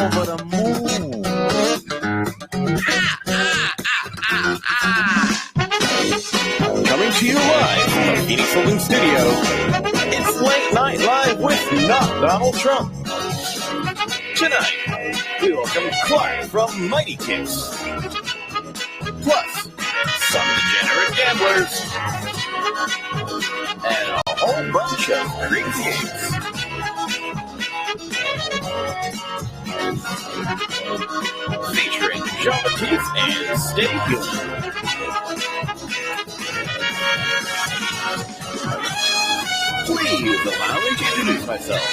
over the moon. Coming to you live from the Kickz Holding Studio, it's Late Night Live with Not Donald Trump. Tonight, we welcome Clark from Mighty Kickz. Plus, some degenerate gamblers. And a whole bunch of crazy eggs. Featuring Jean Baptiste and Stay Human. Please allow me to introduce myself.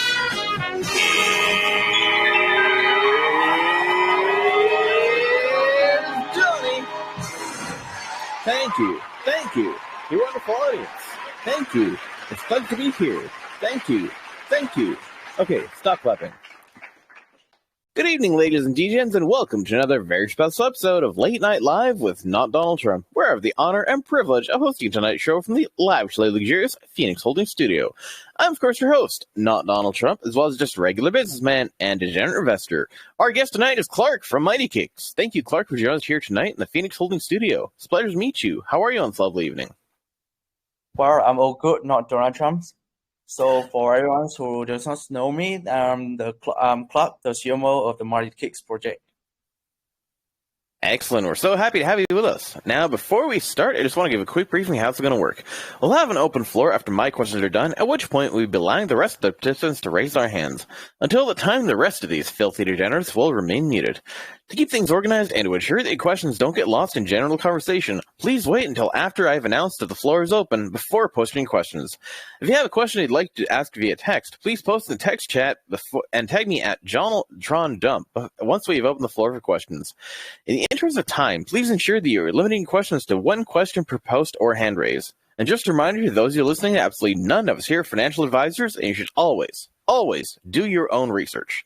Johnny. Thank you. You're a wonderful audience. Thank you. It's fun to be here. Thank you. Okay, stop clapping. Good evening, ladies and DJs, and welcome to another very special episode of Late Night Live with Not Donald Trump, where I have the honor and privilege of hosting tonight's show from the lavishly luxurious Kickz Holding Studio. I'm, of course, your host, Not Donald Trump, as well as just a regular businessman and degenerate investor. Our guest tonight is Clark from Mighty Kickz. Thank you, Clark, for joining us here tonight in the Kickz Holding Studio. It's a pleasure to meet you. How are you on this lovely evening? Well, I'm all good, not Donald Trump. So for everyone who does not know me, I'm Clark, the CMO of the Mighty Kickz project. Excellent. We're so happy to have you with us. Now, before we start, I just want to give a quick briefing how it's going to work. We'll have an open floor after my questions are done, at which point we'll be allowing the rest of the participants to raise their hands. Until the time, the rest of these filthy degenerates will remain muted. To keep things organized and to ensure that your questions don't get lost in general conversation, please wait until after I've announced that the floor is open before posting questions. If you have a question you'd like to ask via text, please post in the text chat and tag me at JohnTronDump once we've opened the floor for questions. In the interest of time, please ensure that you're limiting questions to one question per post or hand raise. And just a reminder to those of you listening, absolutely none of us here are financial advisors, and you should always do your own research.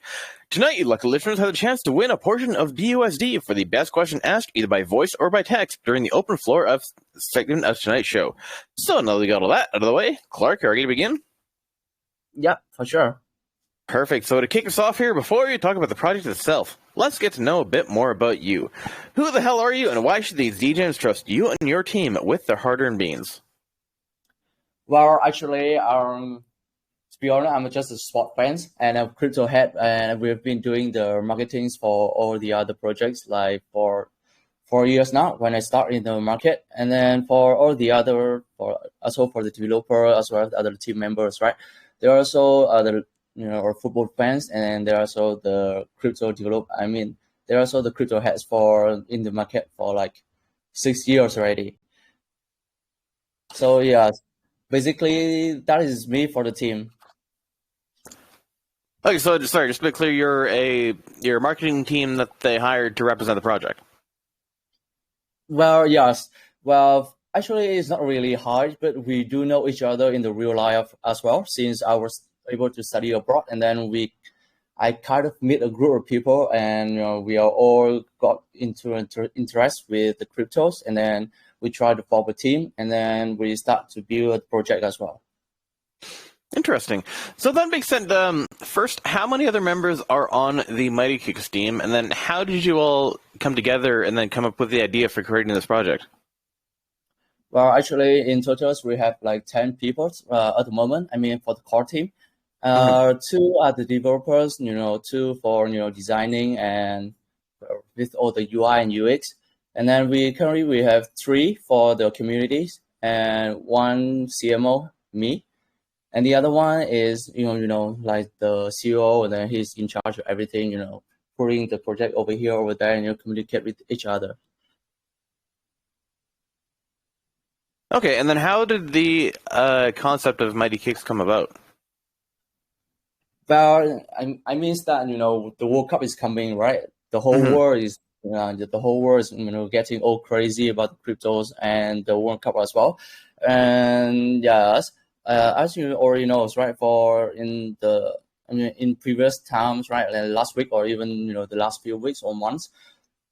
Tonight, you lucky listeners have the chance to win a portion of BUSD for the best question asked either by voice or by text during the open floor of segment of tonight's show. So now that we got all that out of the way, Clark, are you ready to begin? Yeah, for sure. Perfect. So to kick us off here, before we talk about the project itself, let's get to know a bit more about you. Who the hell are you, and why should these DJs trust you and your team with their hard-earned beans? Well, actually, to be honest, I'm just a sport fan and a crypto head, and we've been doing the marketings for all the other projects like for 4 years now when I start in the market, and then for all the other, also for the developer as well as other team members, right? There are also other, football fans, and there are also the crypto there are also the crypto heads in the market for like 6 years already. So yeah, basically that is me for the team. Okay, so sorry, just to be clear, you're a marketing team that they hired to represent the project. Well, yes. Well, actually, it's not really hard, but we do know each other in the real life as well, since I was able to study abroad, and then I kind of meet a group of people, and we are all got into interest with the cryptos, and then we try to form a team, and then we start to build a project as well. Interesting. So that makes sense. First, how many other members are on the Mighty Kickz team, and then how did you all come together and then come up with the idea for creating this project? Well, actually, in total, we have like 10 people at the moment. I mean, for the core team, 2 are the developers, 2 for designing and with all the UI and UX, and then we have 3 for the communities and 1 CMO, me. And the other one is, like the CEO, and then he's in charge of everything, putting the project over here, over there, and communicate with each other. Okay, and then how did the concept of Mighty Kickz come about? Well, I mean that, the World Cup is coming, right? The whole world is, getting all crazy about the cryptos and the World Cup as well. And yes. As you already know, right, in previous times, right, like last week or even, the last few weeks or months,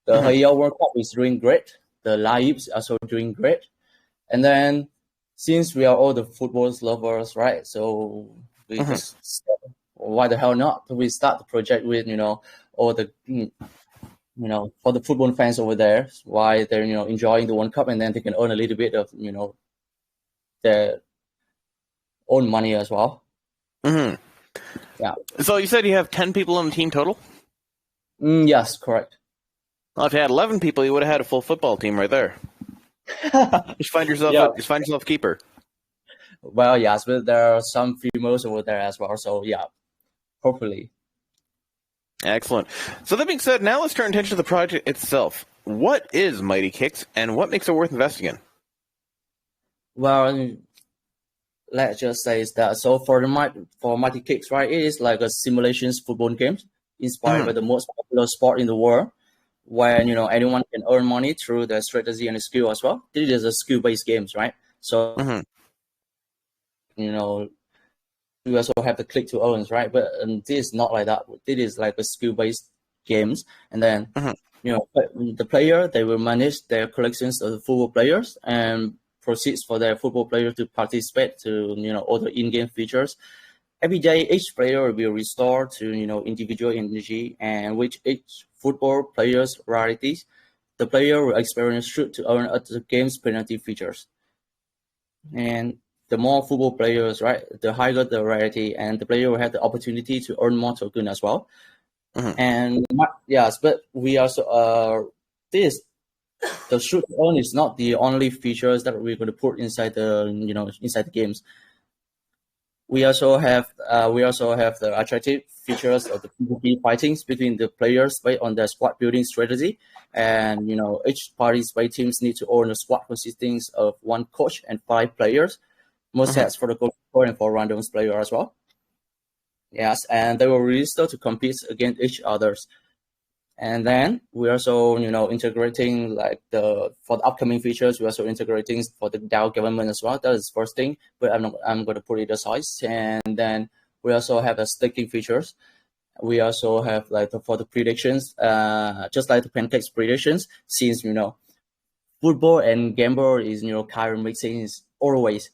the Haya World Cup is doing great. The lives are also doing great. And then since we are all the football lovers, right, so we just, why the hell not? We start the project with, all the for the football fans over there, why they're enjoying the World Cup, and then they can earn a little bit of their own money as well. Mm-hmm. Yeah. So you said you have 10 people on the team total? Yes, correct. Well, if you had 11 people, you would have had a full football team right there. Just find yourself a keeper. Well, yes, but there are some females over there as well. So yeah, hopefully. Excellent. So that being said, now let's turn attention to the project itself. What is Mighty Kickz, and what makes it worth investing in? Well, let's just say that. So for Mighty Kickz, right, it is like a simulations football game inspired by the most popular sport in the world, where anyone can earn money through their strategy and skill as well. This is a skill-based games, right? So we also have the click to earn, right? But this is not like that. This is like a skill-based games, and then the player, they will manage their collections of the football players and proceeds for their football players to participate to all the in-game features. Every day, each player will restore to individual energy, and with each football player's rarities, the player will experience shoot to earn at the game's penalty features. And the more football players, right, the higher the rarity, and the player will have the opportunity to earn more token as well. And yes, but we also the shoot to earn is not the only features that we're going to put inside the inside the games. We also have the attractive features of the PvP fightings between the players based on their squad building strategy, and each participate teams need to own a squad consisting of 1 coach and 5 players, most sets for the goalkeeper and for random player as well. Yes, and they will register to compete against each others. And then we're also integrating for the upcoming features. We're also integrating for the DAO government as well. That is first thing, but I'm going to put it aside. And then we also have the staking features. We also have for the predictions, just like the Pancakes predictions, since football and gamble is current mixing is always.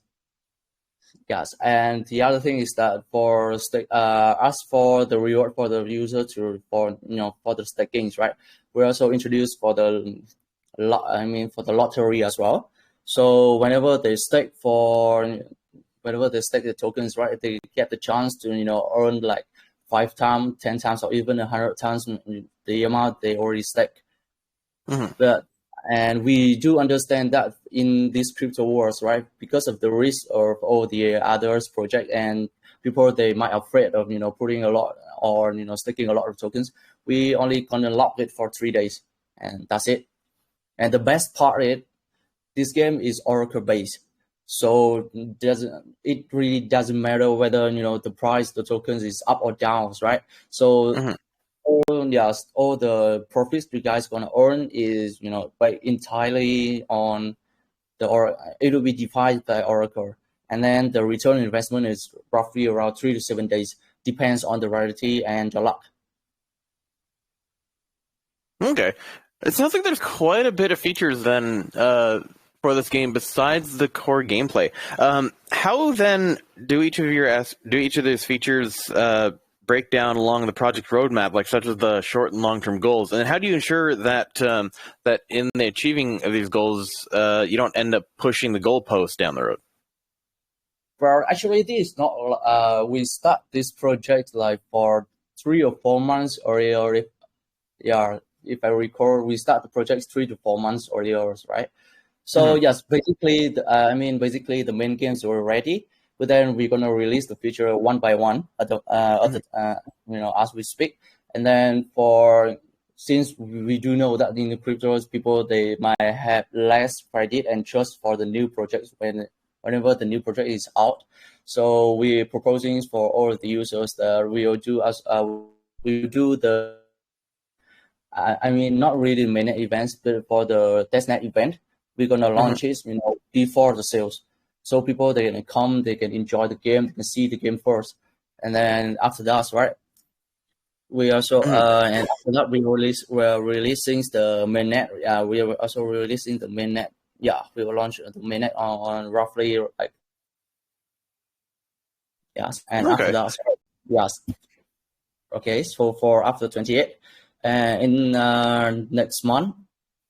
Yes, and the other thing is that for as for the reward for the user for the stakings, right? We also introduced for the lottery as well. So whenever they stake the tokens, right, they get the chance to earn 5 times, 10 times, or even 100 times the amount they already stake. And we do understand that in this crypto wars, right, because of the risk of all the others project and people, they might afraid of putting a lot or staking a lot of tokens. We only gonna lock it for 3 days, and that's it. And the best part is this game is Oracle based, so it really doesn't matter whether the price the tokens is up or down, right? So all the profits you guys gonna earn is entirely on it will be defined by Oracle, and then the return investment is roughly around 3 to 7 days, depends on the rarity and the luck. Okay, it sounds like there's quite a bit of features then for this game besides the core gameplay. How then do each of these features break down along the project roadmap, such as the short and long-term goals? And how do you ensure that that in the achieving of these goals, you don't end up pushing the goalpost down the road? Well, actually, this is not. We start this project for 3 or 4 months earlier. If I recall, we start the project 3 to 4 months earlier, right? So yes, basically, the main games were ready. But then we're gonna release the feature one by one as we speak. And then since we do know that in the cryptos, people, they might have less credit and trust for the new projects whenever the new project is out. So we're proposing for all of the users that we'll do not really mainnet events, but for the testnet event, we're gonna launch it before the sales. So people, they can come, they can enjoy the game, they can see the game first, and then after that, right? We also and after that we're releasing the mainnet. We are also releasing the mainnet. Yeah, we will launch the mainnet on roughly yes, and after that, yes. Okay, so for after 28, in next month,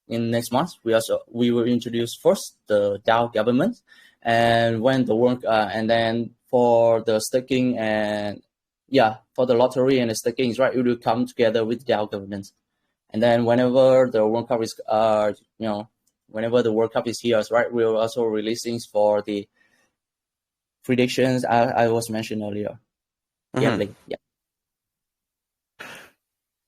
we will introduce first the DAO government, and when the work and then for the staking and for the lottery and the staking, right, it will come together with DAO governance. And then whenever the World Cup is whenever the World Cup is here, right, we're also releasing for the predictions I was mentioned earlier. Gambling. Yeah.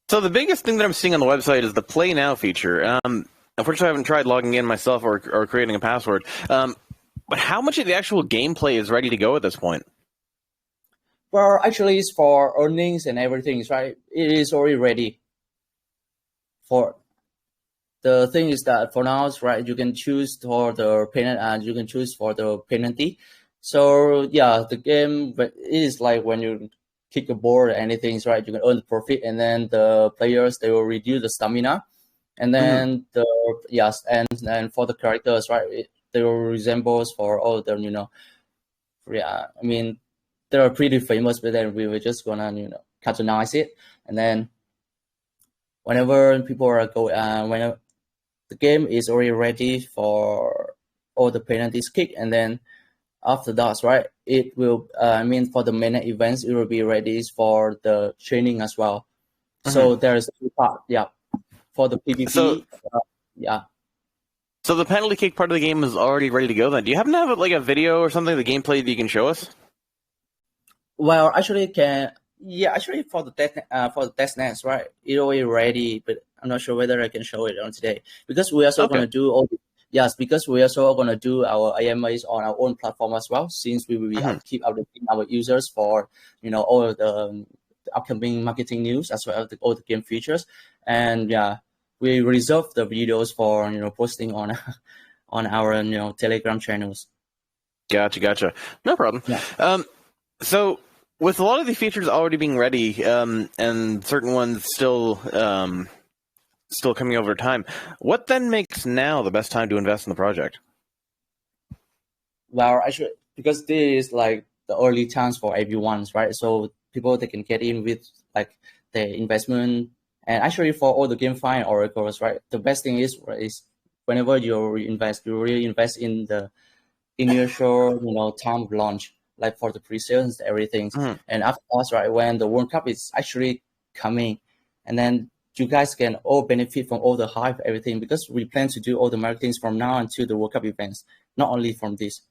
So the biggest thing that I'm seeing on the website is the Play Now feature. Unfortunately, I haven't tried logging in myself or creating a password. But how much of the actual gameplay is ready to go at this point? Well, actually, it's for earnings and everything, right? It is already ready. For the thing is that for now, right, you can choose for the payment and you can choose for the penalty. So yeah, the game it is like when you kick a ball or anything, right? You can earn the profit, and then the players they will reduce the stamina, and then and for the characters, right? They will resembles for all the I mean they're pretty famous, but then we were just gonna cartoonize it, and then whenever people are whenever the game is already ready for all the penalties kick, and then after that, right, it will for the main events it will be ready for the training as well. So there's two part, for the PvP. So the penalty kick part of the game is already ready to go then. Do you happen to have like a video or something, the gameplay that you can show us? Well, actually for the testnets, right, it's already ready, but I'm not sure whether I can show it on today because we are also going to do all the because we are also going to do our AMAs on our own platform as well, since we will be keep updating our users for all of the upcoming marketing news as well as all the game features, and we reserve the videos for posting on on our Telegram channels. Gotcha. No problem. Yeah. So with a lot of the features already being ready, and certain ones still coming over time, what then makes now the best time to invest in the project? Well, actually, because this is like the early chance for everyone, right? So people they can get in with like the investment, and actually for all the GameFi and oracles, right? The best thing is whenever you invest, you really invest in the initial time of launch, like for the pre-sales and everything. And after us, right, when the World Cup is actually coming, and then you guys can all benefit from all the hype, everything, because we plan to do all the marketings from now until the World Cup events, not only from this.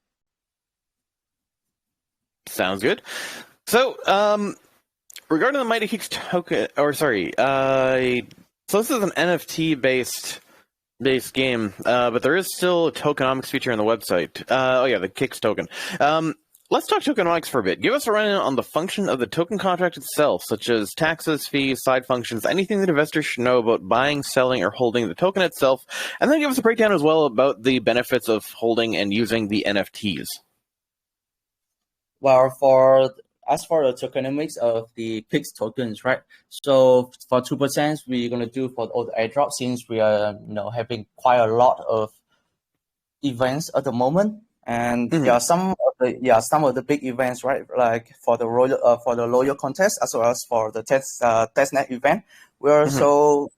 Sounds good. So, regarding the Mighty Kickz token, so this is an NFT based game, but there is still a tokenomics feature on the website. The Kickz token. Let's talk tokenomics for a bit. Give us a rundown on the function of the token contract itself, such as taxes, fees, side functions, anything that investors should know about buying, selling, or holding the token itself, and then give us a breakdown as well about the benefits of holding and using the NFTs. Well, as for the tokenomics of the Kickz tokens, right? So for 2%, we're gonna do for all the airdrops, since we are having quite a lot of events at the moment, and some of the big events, right? Like for the loyal contest as well as for the testnet event, we're also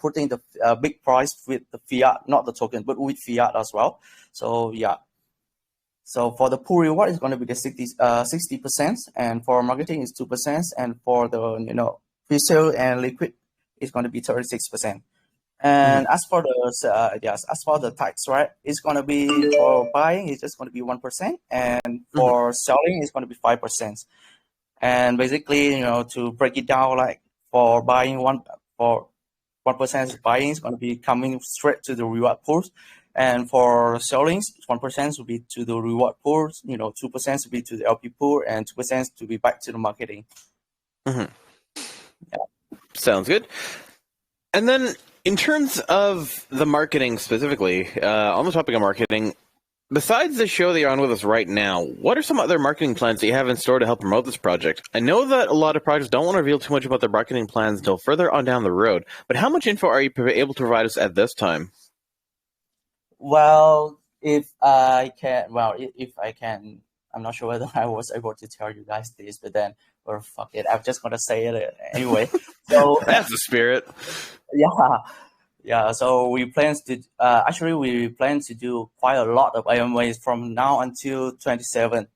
putting the big price with the fiat, not the token, but with fiat as well. So So for the pool reward, it's going to be the 60%, and for marketing is 2%, and for the pre-sale and liquid, it's going to be 36%. And as for the tax, right, it's going to be for buying, it's just going to be 1%, and for selling, it's going to be 5%. And basically, to break it down, like for buying 1% buying is going to be coming straight to the reward pools. And for selling, 1% will be to the reward pools, 2% will be to the LP pool, and 2% to be back to the marketing. Sounds good. And then in terms of the marketing specifically, on the topic of marketing, besides the show that you're on with us right now, what are some other marketing plans that you have in store to help promote this project? I know that a lot of projects don't want to reveal too much about their marketing plans until further on down the road, but how much info are you able to provide us at this time? Well, if I can, I'm not sure whether I was able to tell you guys this, but then Or fuck it, I'm just gonna say it anyway. So That's the spirit. yeah. So we plan to actually we plan to do quite a lot of AMAs from now until 27,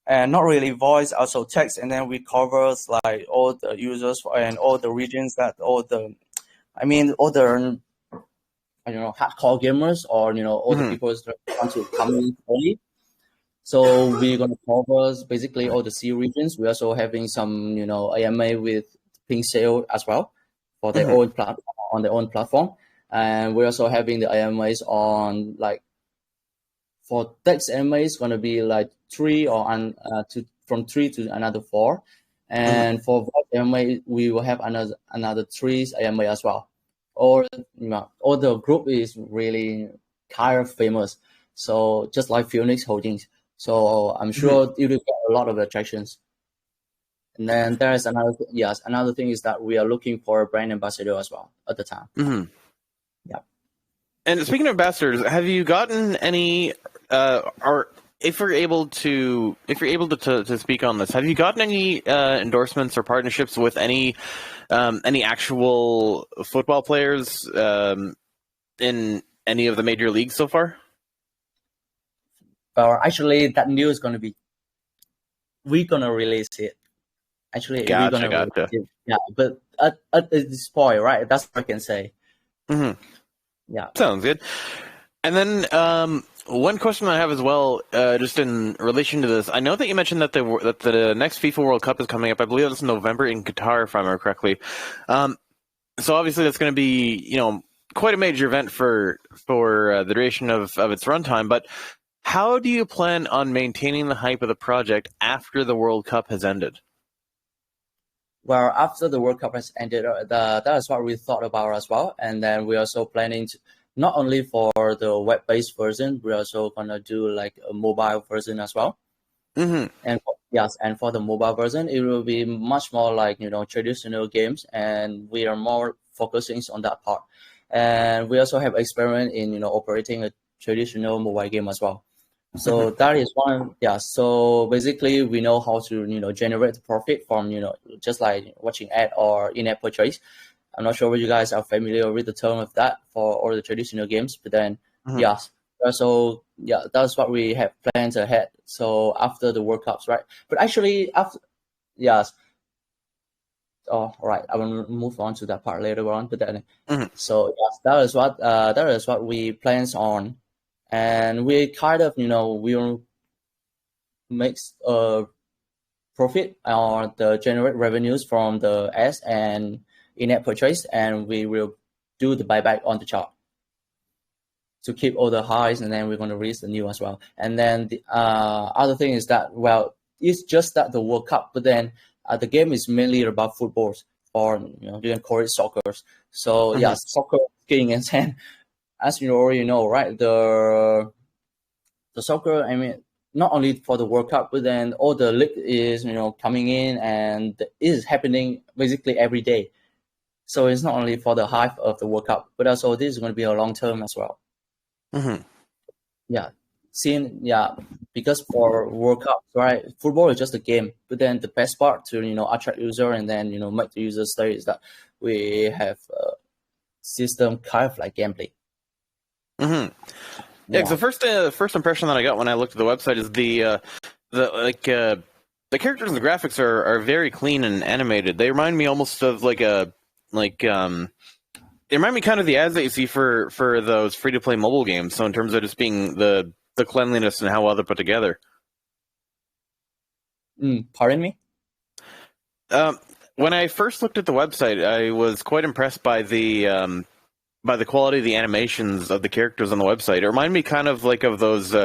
and not really voice, also text, and then we covers like all the users and all the regions that all the I don't know, hardcore gamers or all the people that want to come in early. So we're gonna cover basically all the C regions. We're also having some AMA with Pink Sale as well for their own on their own platform, and we're also having the AMAs on like for text AMAs gonna be like from 3 to another 4, and for voice AMA we will have another 3 AMA as well. All the group is really kind of famous, so just like Phoenix Holdings. So I'm sure it will get a lot of attractions. And then there is another thing is that we are looking for a brand ambassador as well at the time. Yeah. And speaking of ambassadors, have you gotten any, or if you're able to speak on this, have you gotten any endorsements or partnerships with any actual football players in any of the major leagues so far? Actually, that news is we're gonna release it. Actually, we're gonna release it. Yeah, but at this point, right? That's what I can say. Yeah. Sounds good. And then one question I have as well, just in relation to this, I know that you mentioned that the next FIFA World Cup is coming up. I believe that's in November in Qatar, if I remember correctly. So obviously that's going to be quite a major event for the duration of its runtime. But how do you plan on maintaining the hype of the project after the World Cup has ended? Well, after the World Cup has ended, that is what we thought about as well. And then we're also planning to, not only for the web-based version, we're also gonna do like a mobile version as well. And for the mobile version, it will be much more like traditional games, and we are more focusing on that part. And we also have experience in operating a traditional mobile game as well. So that is one. So basically we know how to generate profit from just like watching ad or in-app purchase. I'm not sure if you guys are familiar with the term of that for all the traditional games, but then so that's what we have plans ahead. So after the World Cups, right? But actually after all right, I will move on to that part later on. But then so that is what we plans on. And we kind of, will make profit or generate revenues from the ads and in-app purchase, and we will do the buyback on the chart to keep all the highs, and then we're going to release the new as well. And then the other thing is that, well, it's just that the World Cup, but then the game is mainly about footballs, or you can call it soccer. So soccer, skiing, and then as you already know, right, the soccer, I mean, not only for the World Cup, but then all the league is, coming in, and it is happening basically every day. So it's not only for the hype of the World Cup, but also this is going to be a long term as well. Because for World Cup, right, football is just a game, but then the best part to attract user and then make the user stay is that we have a system kind of like gameplay. Yeah, because the first impression that I got when I looked at the website is the characters and the graphics are very clean and animated. They remind me almost of they remind me kind of the ads that you see for those free to play mobile games. So in terms of just being the cleanliness and how well they're put together. Pardon me? When I first looked at the website, I was quite impressed by the quality of the animations of the characters on the website. It reminded me kind of like of those,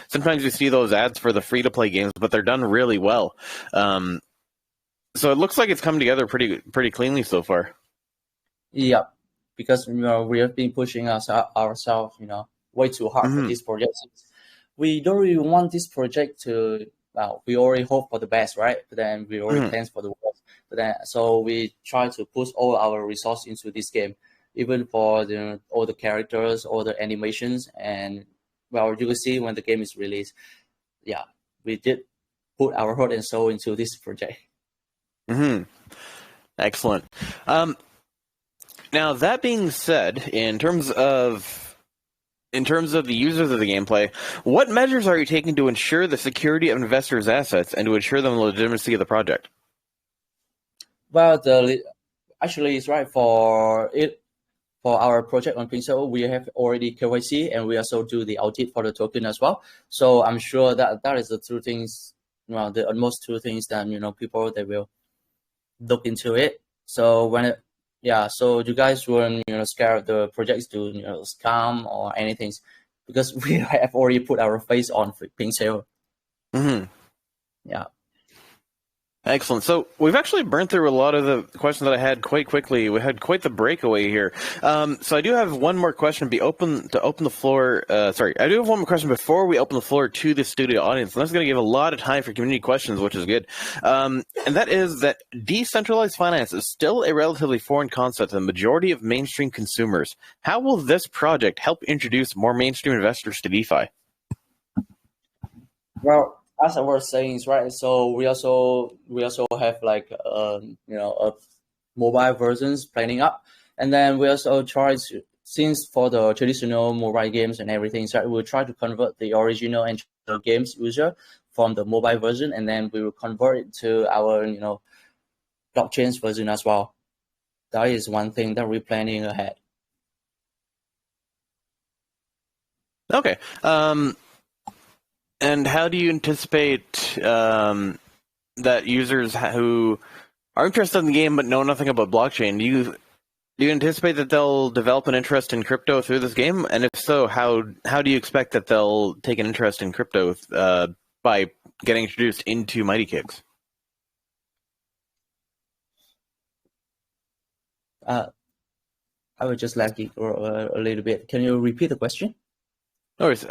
sometimes you see those ads for the free-to-play games, but they're done really well. So it looks like it's come together pretty cleanly so far. Yeah, because we have been pushing ourselves, way too hard for this project. We don't really want this project to, we already hope for the best, right? But then we already plan for the worst. But then, so we try to push all our resources into this game, even for all the characters, all the animations, and well, you will see when the game is released. Yeah, we did put our heart and soul into this project. Mm-hmm. Excellent. Now that being said, in terms of the users of the gameplay, what measures are you taking to ensure the security of investors' assets and to ensure the legitimacy of the project? Well, actually it's right for it. For our project on Pinsel, we have already KYC and we also do the audit for the token as well. So I'm sure that is the two things, well, the almost two things that people they will look into it. So so you guys wouldn't scared the projects to scam or anything, because we have already put our face on Pinsel. Mm-hmm. Yeah. Excellent. So we've actually burned through a lot of the questions that I had quite quickly. We had quite the breakaway here. So I do have one more question. Open the floor. I do have one more question before we open the floor to the studio audience. And that's going to give a lot of time for community questions, which is good. And that is that decentralized finance is still a relatively foreign concept to the majority of mainstream consumers. How will this project help introduce more mainstream investors to DeFi? Well, as I was saying, right. So we also have like a mobile versions planning up, and then we also try to, since for the traditional mobile games and everything, so we'll try to convert the original and games user from the mobile version, and then we will convert it to our blockchain version as well. That is one thing that we're planning ahead. Okay. And how do you anticipate that users who are interested in the game but know nothing about blockchain, do you anticipate that they'll develop an interest in crypto through this game? And if so, how do you expect that they'll take an interest in crypto by getting introduced into Mighty Kickz? I would just like it a little bit. Can you repeat the question? No worries.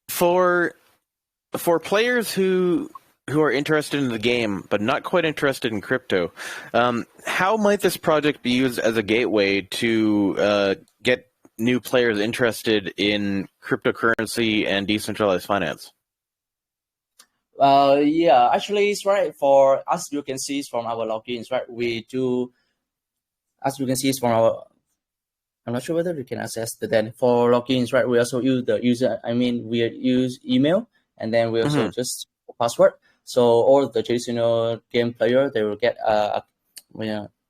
For players who are interested in the game but not quite interested in crypto, how might this project be used as a gateway to get new players interested in cryptocurrency and decentralized finance? Yeah, actually, it's right. For as you can see from our logins, right? We do, as you can see from our. I'm not sure whether we can access the then for logins, right? We also use the user. I mean, we use email, and then we also just password. So all the traditional game player, they will get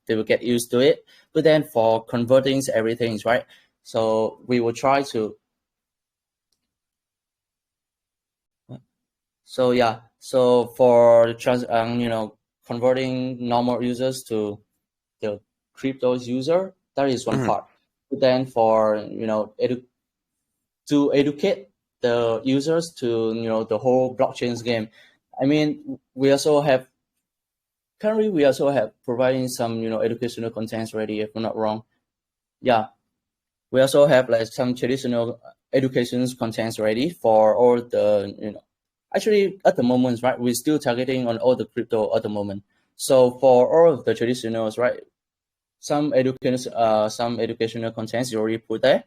they will get used to it. But then for converting everything, right? So we will try to. So yeah, so for converting normal users to the crypto user, that is one part. But then for to educate the users to the whole blockchain game. I mean, we also have providing some educational contents already, if I'm not wrong. Yeah, we also have like some traditional education contents ready for all the actually at the moment, right, we're still targeting on all the crypto at the moment. So for all of the traditionals, right, some educational contents you already put there,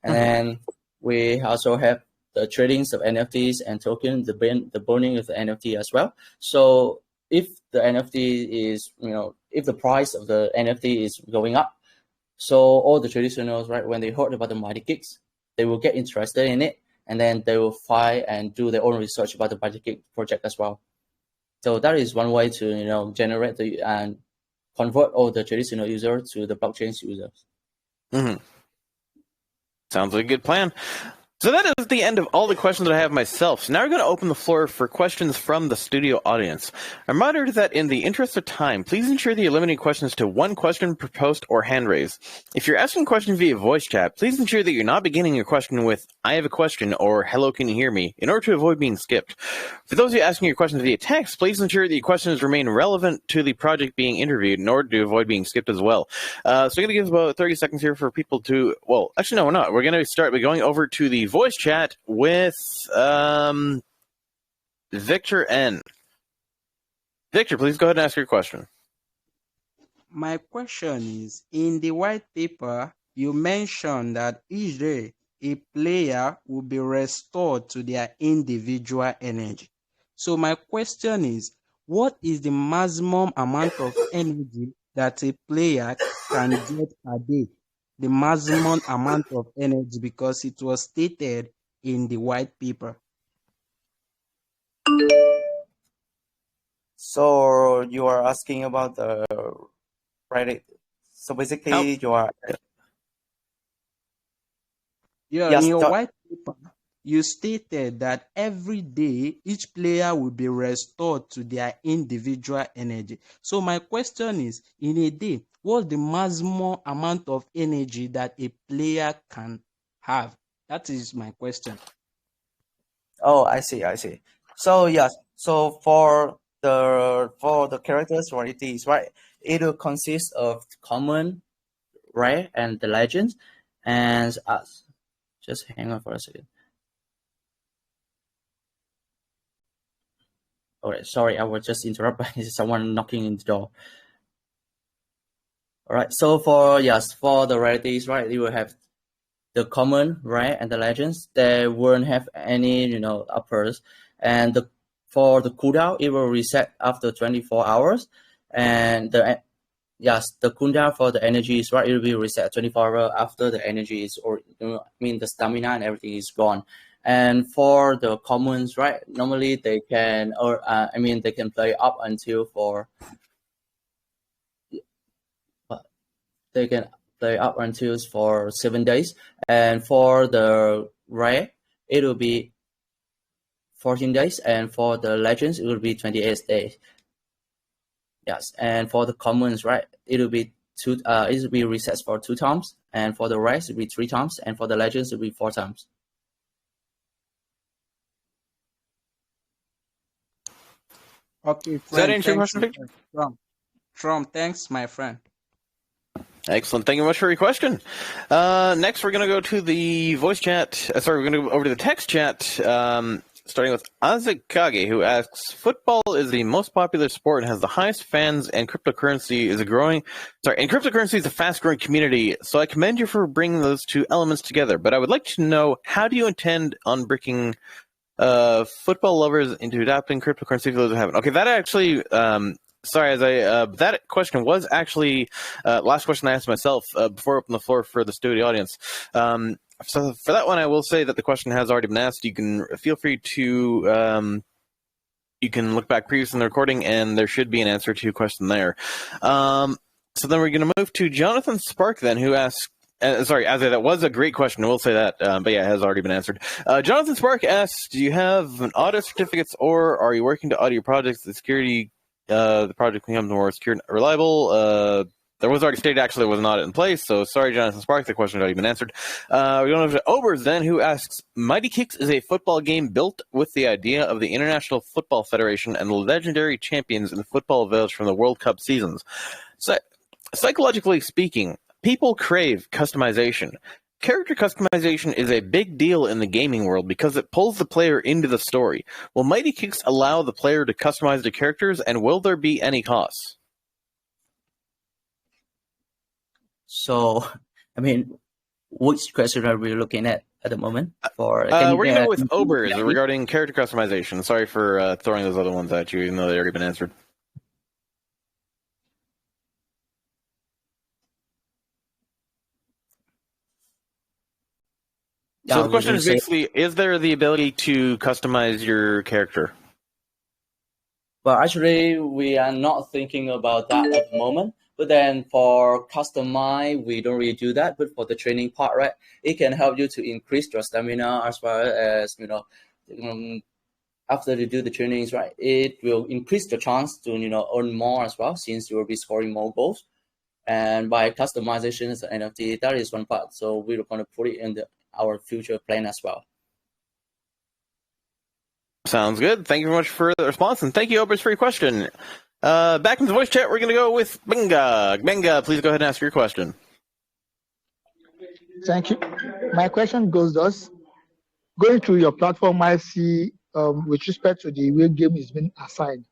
and then we also have the tradings of NFTs and token, the burning of the NFT as well. So if the NFT is if the price of the NFT is going up, so all the traditionals, right, when they heard about the Mighty Kickz, they will get interested in it, and then they will find and do their own research about the Mighty Kickz project as well. So that is one way to generate and convert all the traditional users to the blockchain users. Sounds like a good plan. So that is the end of all the questions that I have myself. So now we're going to open the floor for questions from the studio audience. A reminder that in the interest of time, please ensure that you limit questions to one question per post or hand raise. If you're asking questions via voice chat, please ensure that you're not beginning your question with, "I have a question," or "Hello, can you hear me?" in order to avoid being skipped. For those of you asking your questions via text, please ensure that your questions remain relevant to the project being interviewed in order to avoid being skipped as well. So I'm going to give about 30 seconds here for people to, well, actually, no, we're not. We're going to start by going over to the voice chat with Victor N. Victor, please go ahead and ask your question. My question is, in the white paper, you mentioned that each day a player will be restored to their individual energy. So my question is, what is the maximum amount of energy that a player can get a day? The maximum amount of energy, because it was stated in the white paper. So you are asking about the right? So basically, you are In your white paper, you stated that every day each player will be restored to their individual energy. So my question is, in a day, what's the maximum amount of energy that a player can have? That is my question. Oh, I see. So yes, so for the characters varieties, right? It will consist of common, right, and the legends, and us. Just hang on for a second. Alright, sorry, I was just interrupted by someone knocking in the door. Alright, so for the rarities, right, you will have the common, right, and the legends. They won't have any, uppers, and for the cooldown, it will reset after 24 hours, and the cooldown for the energy is right. It will be reset 24 hours after the energy is, the stamina and everything is gone. And for the commons, right, normally they can, they can play up until for 7 days. And for the rare, it will be 14 days, and for the legends, it will be 28 days. Yes, and for the commons, right, it will be reset for 2 times, and for the rares, it will be 3 times, and for the legends, it will be 4 times. Okay, friend. Does that answer your question, Victor? Trump, thanks, my friend. Excellent. Thank you much for your question. Next, we're going to go to the voice chat. We're going to go over to the text chat, starting with Azekage, who asks, football is the most popular sport and has the highest fans, and cryptocurrency is a fast-growing community, so I commend you for bringing those two elements together. But I would like to know, how do you intend on bringing football lovers into adopting cryptocurrency for those who haven't? Okay, that actually... that question was actually last question I asked myself before I opened the floor for the studio audience. So for that one, I will say that the question has already been asked. You can feel free to you can look back previously in the recording, and there should be an answer to your question there. So then we're going to move to Jonathan Spark, then, who asks. That was a great question. I will say that, but yeah, it has already been answered. Jonathan Spark asks, do you have an audit certificates, or are you working to audit your projects? The project becomes more secure and reliable. There was already stated, actually, there was an audit in place, so sorry, Jonathan Spark, the question has already been answered. We're going over to Obers, then, who asks, Mighty Kickz is a football game built with the idea of the International Football Federation and the legendary champions in the football village from the World Cup seasons. So, psychologically speaking, people crave customization. Character customization is a big deal in the gaming world because it pulls the player into the story. Will Mighty Kickz allow the player to customize the characters, and will there be any costs? So, which question are we looking at the moment? We're going to go with Obers regarding character customization. Sorry for throwing those other ones at you, even though they've already been answered. So the question is basically, is there the ability to customize your character? Well, actually, we are not thinking about that at the moment. But then for customize, we don't really do that. But for the training part, right, it can help you to increase your stamina as well as, after you do the trainings, right, it will increase the chance to, earn more as well, since you will be scoring more goals. And by customizations and NFT, that is one part. So we're going to put it in our future plan as well. Sounds good. Thank you very much for the response, and thank you, Obers, for your question. Back in the voice chat, we're going to go with Benga. Benga, please go ahead and ask your question. Thank you. My question goes thus. Going through your platform, I see with respect to the way game is being assigned.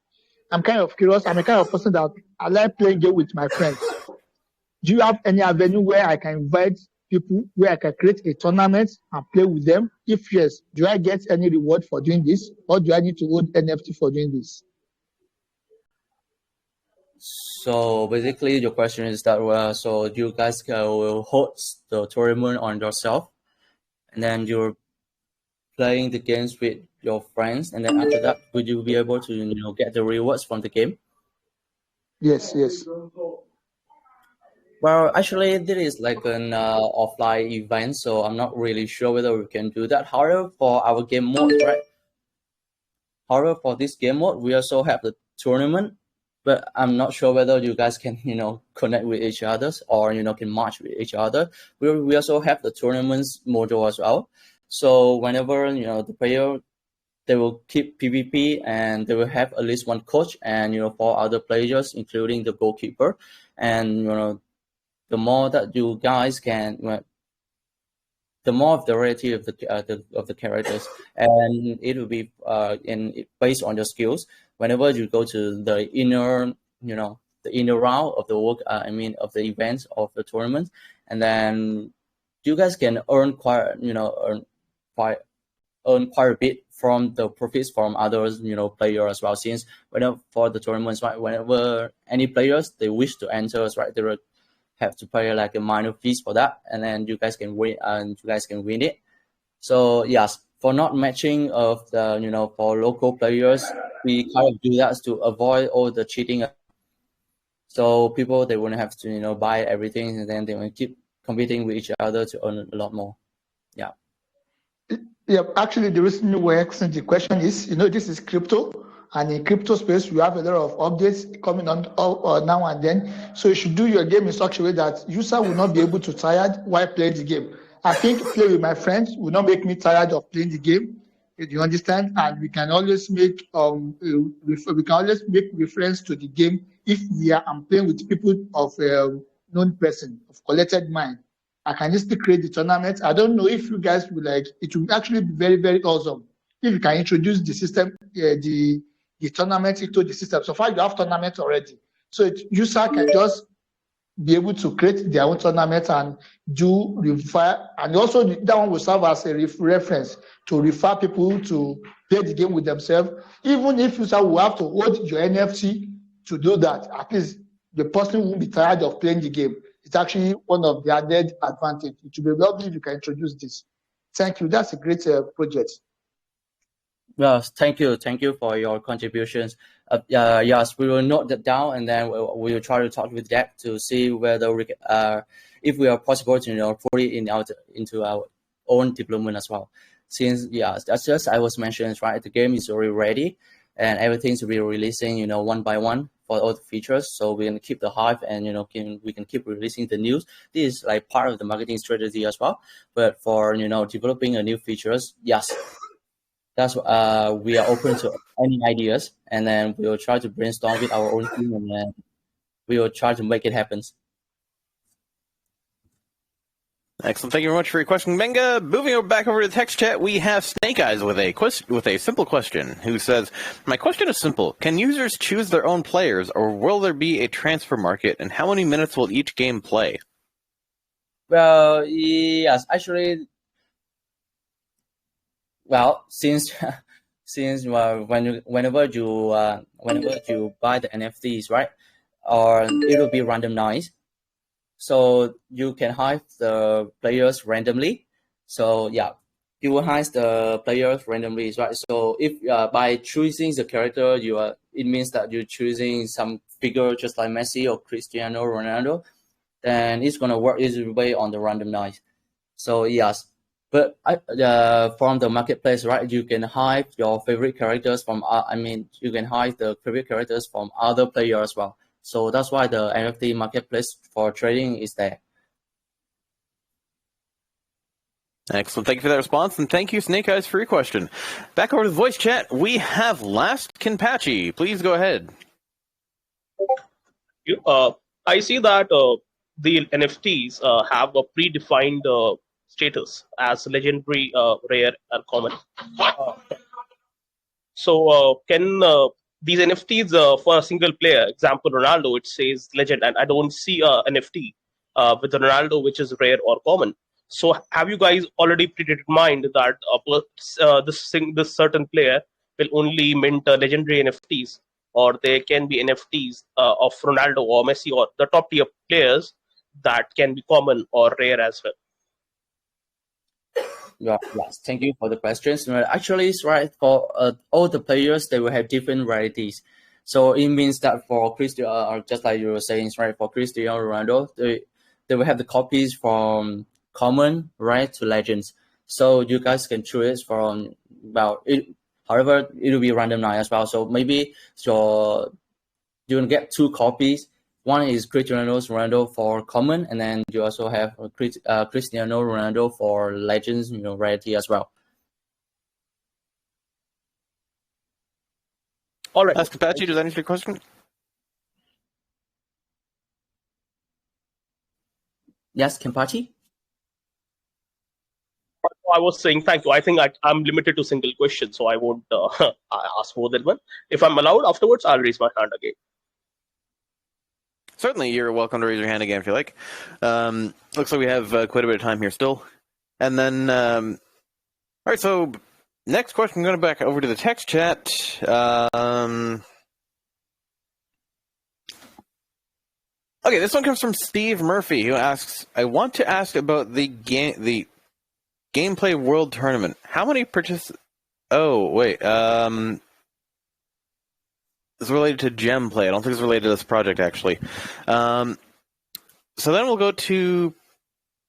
I'm kind of curious. I'm a kind of person that I like playing game with my friends. Do you have any avenue where I can invite people, where I can create a tournament and play with them? If yes, do I get any reward for doing this, or do I need to hold NFT for doing this? So basically, your question is that so you guys will host the tournament on yourself, and then you're playing the games with your friends, and then after that, would you be able to get the rewards from the game? Yes, yes. Well, actually, this is like an offline event, so I'm not really sure whether we can do that. However, for our game mode, right? However, for this game mode, we also have the tournament, but I'm not sure whether you guys can, connect with each other or, can match with each other. We also have the tournaments module as well. So whenever, the player, they will keep PvP and they will have at least one coach and, 4 other players, including the goalkeeper. And, the more that you guys can, the more variety of the characters, and it will be based on your skills. Whenever you go to the inner, the inner round of the work, of the events of the tournament, and then you guys can earn quite a bit from the profits from others, players as well. Since whenever for the tournaments, right, whenever any players they wish to enter, right, they will have to pay like a minor fees for that, and then you guys can win it. So yes, for not matching of the for local players, we kind of do that to avoid all the cheating. So people they wouldn't have to buy everything, and then they will keep competing with each other to earn a lot more. Yeah. Yeah, actually, the reason we're asking the question is, this is crypto, and in crypto space, we have a lot of updates coming on now and then. So you should do your game in such a way that user will not be able to tired while playing the game. I think play with my friends will not make me tired of playing the game. Do you understand? And we can always make reference to the game if I'm playing with people of known person of collected mind. I can just create the tournament. I don't know if you guys will like it. Will actually be very, very awesome if you can introduce the system, the tournament into the system. So far, you have tournament already, so user can just be able to create their own tournament and do refer, and also that one will serve as a reference to refer people to play the game with themselves. Even if user will have to hold your NFT to do that, at least the person won't be tired of playing the game. It's actually one of the added advantage. It would be lovely if you can introduce this. Thank you. That's a great project. Yes, thank you for your contributions. Yes, we will note that down, and then we will try to talk with Jack to see whether we if we are possible to put it into our own development as well. Since that's just I was mentioned, right, the game is already ready, and everything's will be releasing one by one for all the features. So we can keep the hype, and we can keep releasing the news. This is like part of the marketing strategy as well. But for developing a new features, yes. That's we are open to any ideas, and then we will try to brainstorm with our own team, and then we will try to make it happen. Excellent. Thank you very much for your question, Benga. Moving back over to the text chat, we have Snake Eyes with a simple question, who says, "My question is simple. Can users choose their own players, or will there be a transfer market, and how many minutes will each game play?" Well, yes, actually. Well, since whenever you buy the NFTs, right, or it will be randomized, so you can hide the players randomly. So yeah, you will hide the players randomly, right? So if by choosing the character, it means that you're choosing some figure just like Messi or Cristiano Ronaldo, then it's gonna work its way on the randomized. So yes. But from the marketplace, right, you can hide your favorite characters from. You can hide the favorite characters from other players as well. So that's why the NFT marketplace for trading is there. Excellent. Thank you for that response, and thank you, Snake Eyes, for your question. Back over to the voice chat, we have Last Kinpachi. Please go ahead. I see that the NFTs have a predefined status as legendary, rare, and common. So can these NFTs for a single player, example Ronaldo, it says legend, and I don't see a NFT with the Ronaldo which is rare or common. So have you guys already predetermined that this certain player will only mint legendary NFTs, or there can be NFTs of Ronaldo or Messi or the top tier players that can be common or rare as well? Yeah, yes, thank you for the questions. Actually, it's right for all the players, they will have different varieties. So it means that for Cristiano, just like you were saying, right, for Cristiano Ronaldo, they will have the copies from common, right, to legends. So you guys can choose from, well, however, it will be randomized as well. So maybe you can get two copies. One is Cristiano Ronaldo for common, and then you also have Cristiano Ronaldo for legends, rarity as well. All right. Ask Apache, does that answer your question? Yes, Kempachi? I was saying thank you. I think I'm limited to single question, so I won't ask more than one. If I'm allowed afterwards, I'll raise my hand again. Certainly, you're welcome to raise your hand again if you like. Looks like we have quite a bit of time here still. And then, all right, so next question, going back over to the text chat. Okay, this one comes from Steve Murphy, who asks, I want to ask about the Gameplay World Tournament. How many participants... Oh, wait. It's related to gem play. I don't think it's related to this project, actually. So then we'll go to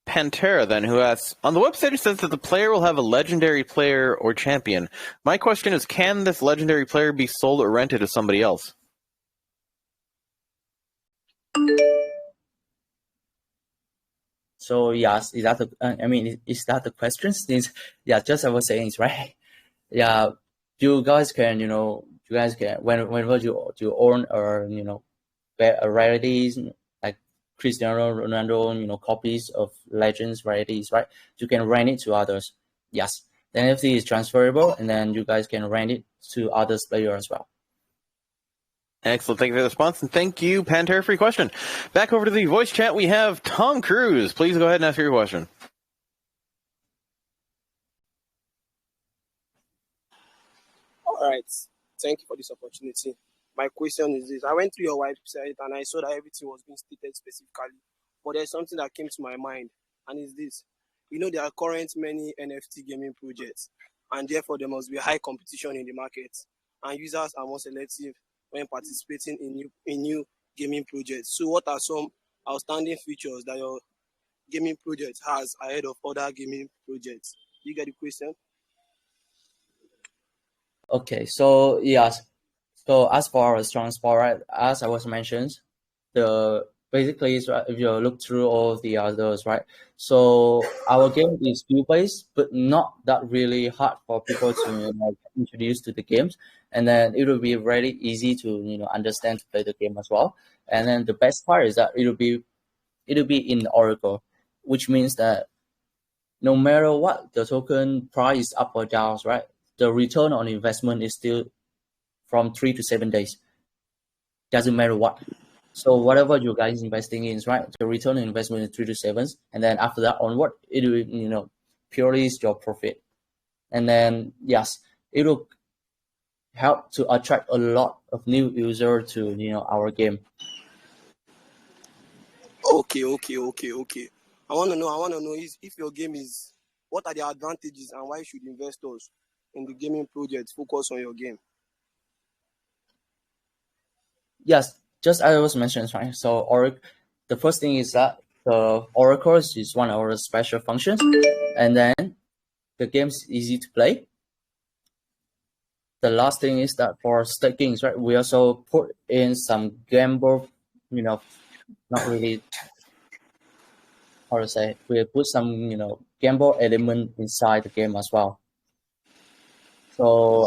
Pantera, then, who asks, on the website it says that the player will have a legendary player or champion. My question is, can this legendary player be sold or rented to somebody else? So yes, is that the question? Since just I was saying, it's right. Yeah, you guys can whenever you own rarities like Cristiano Ronaldo, copies of legends varieties, right? You can rent it to others. Yes, the NFT is transferable, and then you guys can rent it to others players as well. Excellent. Thank you for the response, and thank you, Pantera, for your question. Back over to the voice chat, we have Tom Cruise. Please go ahead and ask your question. All right. Thank you for this opportunity. My question is this. I went through your website and I saw that everything was being stated specifically. But there's something that came to my mind, and it's this. There are current many NFT gaming projects, and therefore there must be high competition in the market, and users are more selective when participating in new gaming projects. So what are some outstanding features that your gaming project has ahead of other gaming projects? You get the question? Okay, so yes. So as for our strong spot, right, as I was mentioned, basically if you look through all the others, right? So our game is skill-based, but not that really hard for people to get introduced to the games. And then it will be very easy to understand to play the game as well. And then the best part is that it'll be in Oracle, which means that no matter what the token price up or down, right, the return on investment is still from 3 to 7 days. Doesn't matter what. So whatever you guys investing in, right, the return on investment is 3 to 7, and then after that onward, it will purely is your profit. And then yes, it will help to attract a lot of new users to our game. Okay. I want to know if your game is, what are the advantages and why should investors in the gaming project focus on your game? Yes, just as I was mentioning, right? So the first thing is that the Oracle is one of our special functions, and then the game's easy to play. The last thing is that for staking, right, we also put in some gamble, not really how to say, we put some gamble element inside the game as well. So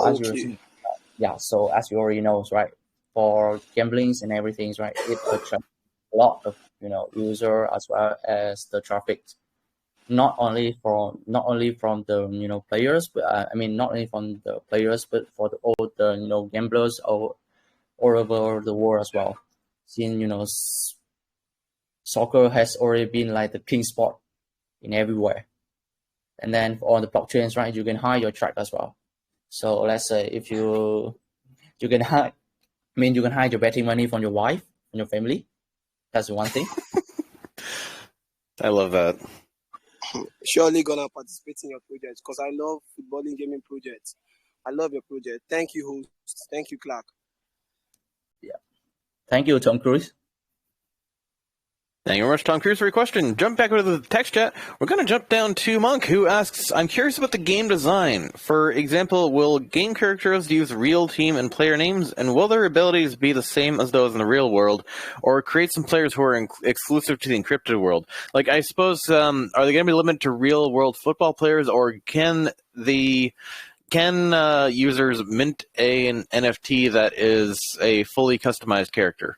so as you already know, right, for gamblings and everything, right, it attracts a lot of user as well as the traffic. Not only from the players, but not only from the players, but for all the gamblers all over the world as well. Since soccer has already been like the king sport in everywhere. And then on the blockchains, right, you can hide your track as well. So let's say if you can hide I mean, you can hide your betting money from your wife and your family. That's one thing. I love that. Surely gonna participate in your project because I love footballing gaming projects. I love your project. Thank you, host. Thank you, Clark. Yeah. Thank you, Tom Cruise. Thank you very much, Tom Cruise, for your question. Jump back over to the text chat. We're going to jump down to Monk, who asks, I'm curious about the game design. For example, will game characters use real team and player names, and will their abilities be the same as those in the real world, or create some players who are exclusive to the encrypted world? Like, I suppose, are they going to be limited to real-world football players, or can users mint an NFT that is a fully customized character?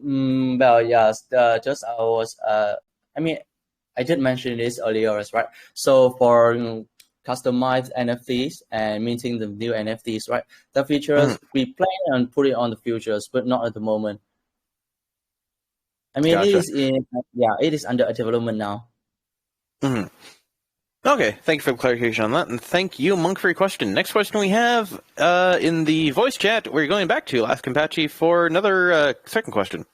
Well, yes. I did mention this earlier, right? So for customized NFTs and minting the new NFTs, right? The features we plan on put it on the futures, but not at the moment. I mean, Gotcha. it is under development now. Mm-hmm. Okay, thank you for the clarification on that, and thank you, Monk, for your question. Next question we have in the voice chat, we're going back to Last Kampachi for another second question.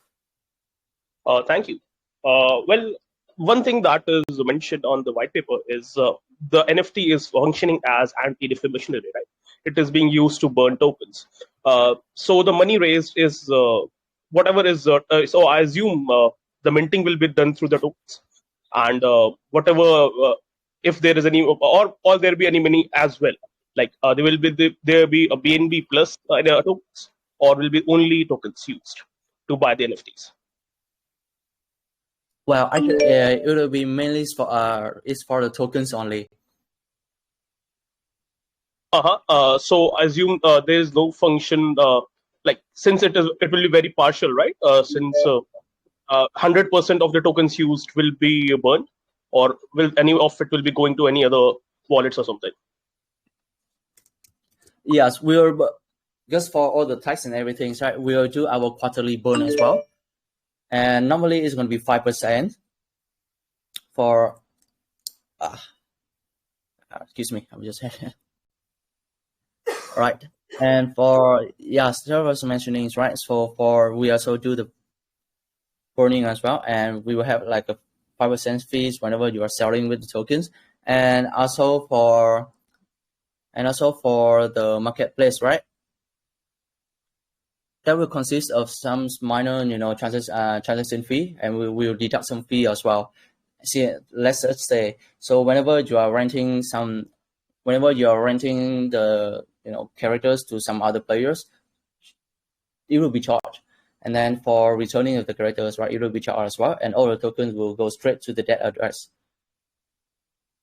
Thank you. Well, one thing that is mentioned on the white paper is the NFT is functioning as anti-deflationary, right? It is being used to burn tokens. So the money raised is whatever is, so I assume the minting will be done through the tokens. And whatever, if there is any, or there be any money as well. Like there be a BNB plus tokens, or will be only tokens used to buy the NFTs. Well, it will be mainly for the tokens only. So I assume there is no function like since it will be very partial, right? Since 100% of the tokens used will be burned, or will any of it will be going to any other wallets or something? Yes, we'll just for all the tax and everything, right? We'll do our quarterly burn as well, and normally it's going to be 5% for. Excuse me, I'm just. Right, and for there was mentioning, right? So we also do the burning as well, and we will have like a 5% fees whenever you are selling with the tokens, and also for the marketplace, right? That will consist of some minor, transaction fee, and we will deduct some fee as well. See, let's just say, so whenever you are renting the characters to some other players, it will be charged. And then for returning of the characters, right, it will be charged as well, and all the tokens will go straight to the debt address.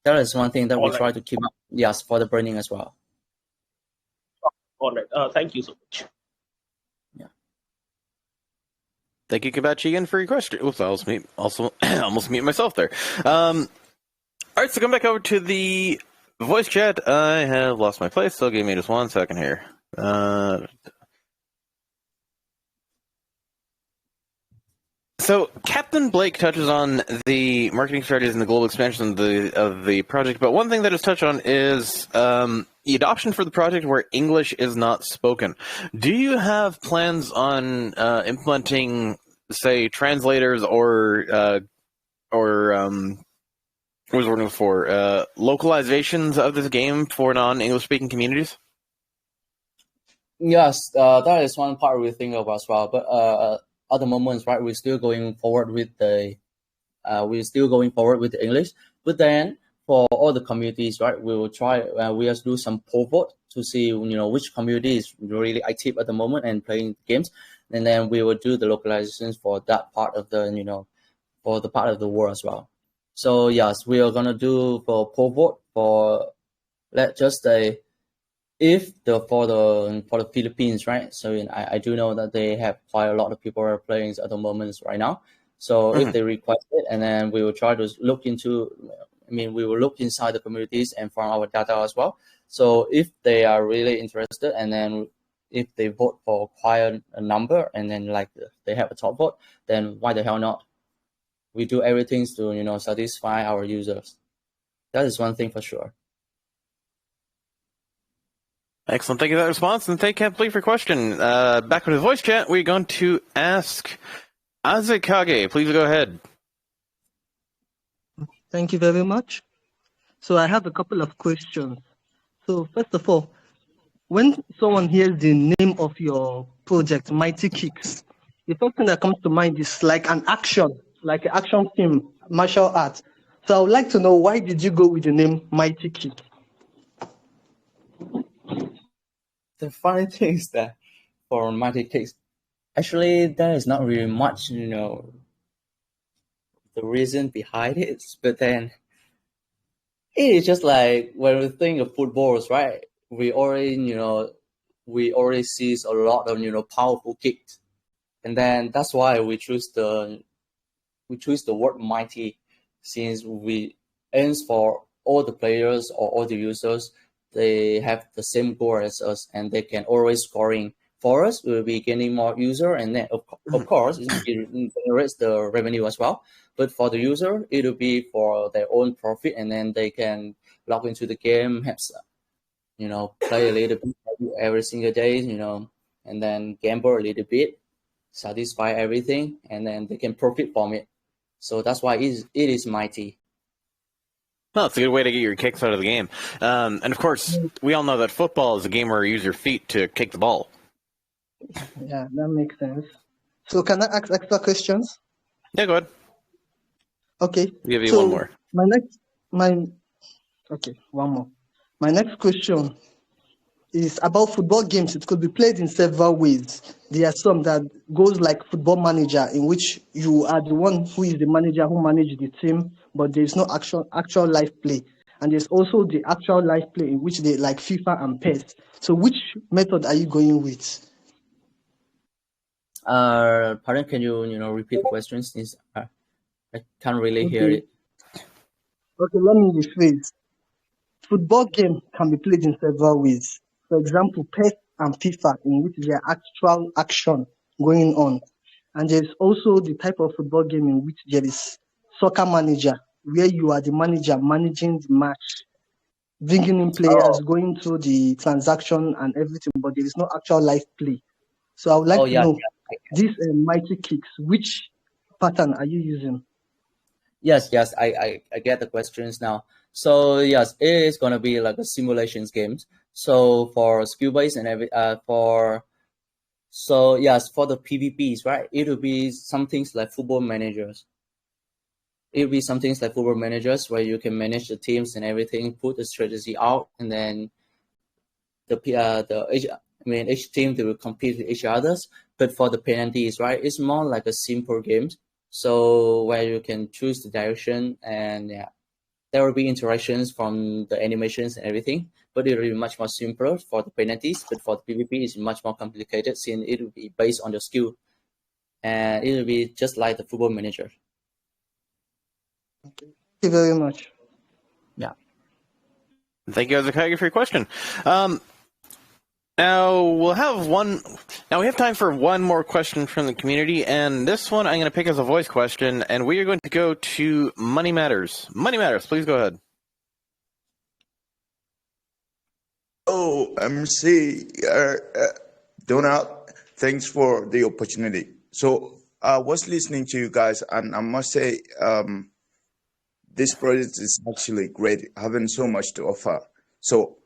That is one thing that we try to keep up, yes, for the burning as well. All right. Thank you so much. Yeah. Thank you, Kabachi, again for your question. Oops, I almost mute myself there. All right, so come back over to the voice chat. I have lost my place, so give me just 1 second here. So Captain Blake touches on the marketing strategies and the global expansion of the project, but one thing that is touched on is the adoption for the project where English is not spoken. Do you have plans on implementing, say, translators or what was working for localizations of this game for non-English speaking communities? Yes, that is one part we think of as well. But at the moment, right, we're still going forward with the English. But then for all the communities, right, we will try. We have to do some poll vote to see which community is really active at the moment and playing games, and then we will do the localizations for that part of the for the part of the world as well. So yes, we are gonna do for poll vote for, let's just say, for the Philippines, right? So I do know that they have quite a lot of people are playing at the moment right now. So if they request it, and then we will try to look into. We will look inside the communities and from our data as well. So if they are really interested, and then if they vote for quite a number, and then like they have a top vote, then why the hell not? We do everything to satisfy our users. That is one thing for sure. Excellent. Thank you for that response, and thank you for your question. Back with the voice chat, we're going to ask Azekage. Please go ahead. Thank you very much. So I have a couple of questions. So first of all, when someone hears the name of your project, Mighty Kickz, the first thing that comes to mind is like an action film, martial arts. So I would like to know, why did you go with the name Mighty Kickz? The funny thing is that for Mighty Kickz, actually there is not really much, the reason behind it, but then it is just like when we think of footballs, right? We already see a lot of powerful kicks, and then that's why we choose the word mighty, since we aims for all the players or all the users. They have the same goal as us, and they can always scoring. For us, we will be gaining more user, and then of course it generates the revenue as well. But for the user, it will be for their own profit, and then they can log into the game, have play a little bit every single day, and then gamble a little bit, satisfy everything, and then they can profit from it. So that's why it is mighty. Well, it's a good way to get your kicks out of the game. And of course, we all know that football is a game where you use your feet to kick the ball. Yeah, that makes sense. So can I ask extra questions? Yeah, go ahead. Okay. I'll give you one more. One more. My next question is about football games. It could be played in several ways. There are some that goes like Football Manager, in which you are the one who is the manager who manages the team, but there is no actual live play. And there's also the actual live play, in which they like FIFA and PES. So which method are you going with? Pardon, can you repeat the question, since I can't really hear it. Okay, let me rephrase. Football game can be played in several ways. For example, PES and FIFA, in which there are actual action going on. And there's also the type of football game in which there is Soccer Manager, where you are the manager managing the match, bringing in players, going through the transaction and everything, but there is no actual live play. So I would like to know, this Mighty Kickz, which pattern are you using? Yes, I get the questions now. So yes, it is gonna be like a simulations games. So for skill based and for the PvPs, right? It will be some things like Football Managers. It will be some things like Football Managers, where you can manage the teams and everything, put the strategy out, and then each team, they will compete with each others. But for the penalties, right, it's more like a simple game. So where you can choose the direction, and there will be interactions from the animations and everything, but it will be much more simpler for the penalties. But for the PvP, it's much more complicated, since it will be based on your skill, and it will be just like the Football Manager. Thank you very much. Yeah. Thank you, Azekage, for your question. Now we have time for one more question from the community, and this one I'm going to pick as a voice question, and we are going to go to Money Matters. Money Matters, please go ahead. Oh, MC Donald, thanks for the opportunity. So I was listening to you guys, and I must say, this project is actually great, having so much to offer. So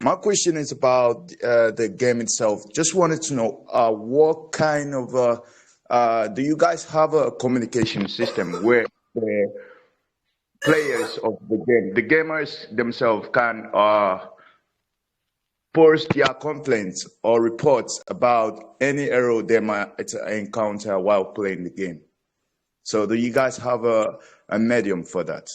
my question is about the game itself. Just wanted to know what kind of do you guys have a communication system where the players of the gamers themselves can post their complaints or reports about any error they might encounter while playing the game? So do you guys have a medium for that?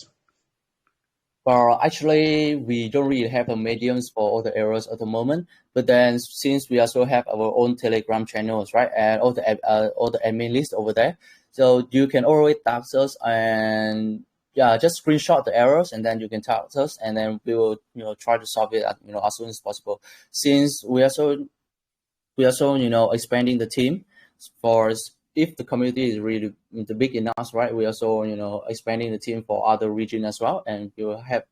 Well, actually, we don't really have a mediums for all the errors at the moment. But then, since we also have our own Telegram channels, right, and all the admin list over there, so you can always text us, and just screenshot the errors, and then you can text us, and then we will try to solve it as soon as possible. Since we also expanding the team for. If the community is really big enough, right, we also expanding the team for other region as well, and we will have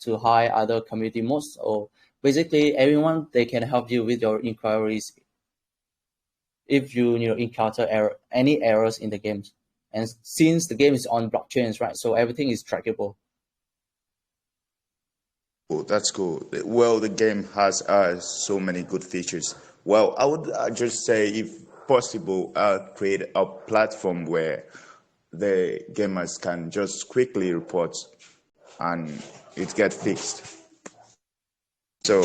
to hire other community mods. So basically everyone they can help you with your inquiries if you encounter any errors in the games. And since the game is on blockchains, right, so everything is trackable. Oh, that's cool. Well, the game has so many good features. Well, I would just say, if possible, create a platform where the gamers can just quickly report and it get fixed. So,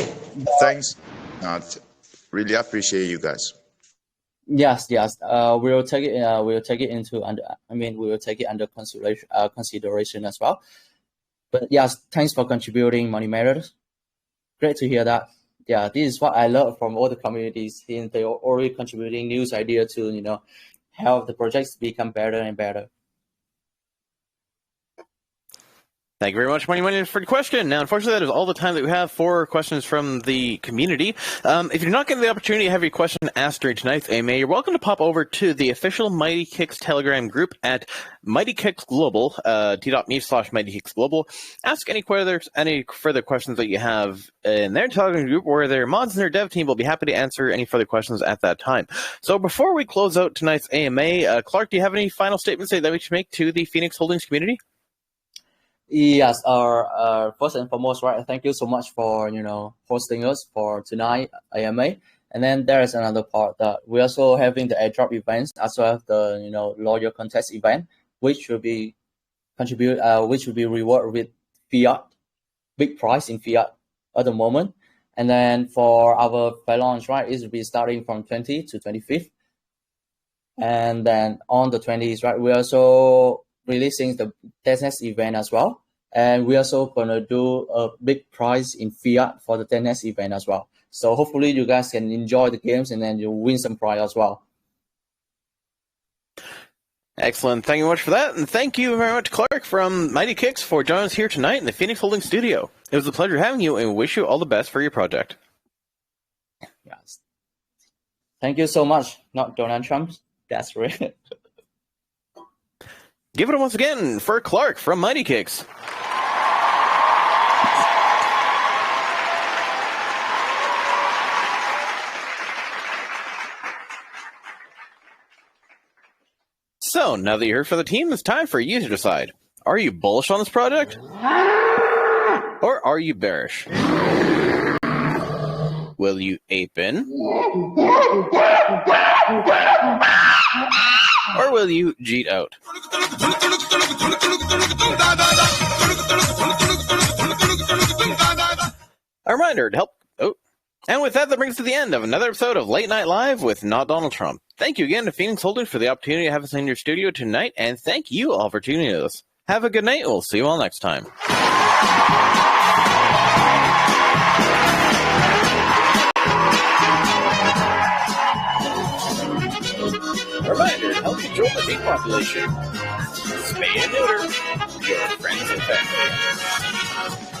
thanks. Really appreciate you guys. Yes. We will take it. We will take it into under. We will take it under consideration as well. But yes, thanks for contributing, Money Matters. Great to hear that. Yeah, this is what I love from all the communities. They are already contributing news idea to help the projects become better and better. Thank you very much, Money, for the question. Now, unfortunately, that is all the time that we have for questions from the community. If you're not getting the opportunity to have your question asked during tonight's AMA, you're welcome to pop over to the official Mighty Kickz Telegram group at Mighty Kickz Global, t.me/Mighty Kickz Global. Ask any further questions that you have in their Telegram group, where their mods and their dev team will be happy to answer any further questions at that time. So before we close out tonight's AMA, Clark, do you have any final statements that we should make to the Phoenix Holdings community? Yes, first and foremost, right, thank you so much for hosting us for tonight AMA. And then there is another part that we're also having the airdrop events, as well as the lawyer contest event, which will be rewarded with fiat, big prize in fiat at the moment. And then for our fair launch, right, it will be starting from 20 to 25th. And then on the 20th, right, we're also releasing the testnet event as well, and we're also gonna do a big prize in fiat for the testnet event as well. So hopefully you guys can enjoy the games and then you win some prize as well. Excellent. Thank you much for that, and thank you very much, Clark from Mighty Kickz, for joining us here tonight in the Phoenix Holdings studio. It was a pleasure having you, and we wish you all the best for your project. Yes. Thank you so much. Not Donald Trump. That's real. Give it a once again for Clark from Mighty Kickz. So, now that you heard from the team, it's time for you to decide. Are you bullish on this project? Or are you bearish? Will you ape in? Or will you jeet out? A reminder to help. And with that brings us to the end of another episode of Late Night Live with Not Donald Trump. Thank you again to Phoenix Holdings for the opportunity to have us in your studio tonight, and thank you all for tuning in with us. Have a good night, and we'll see you all next time. A reminder to help control the bee population. Spay and neuter your friends and family.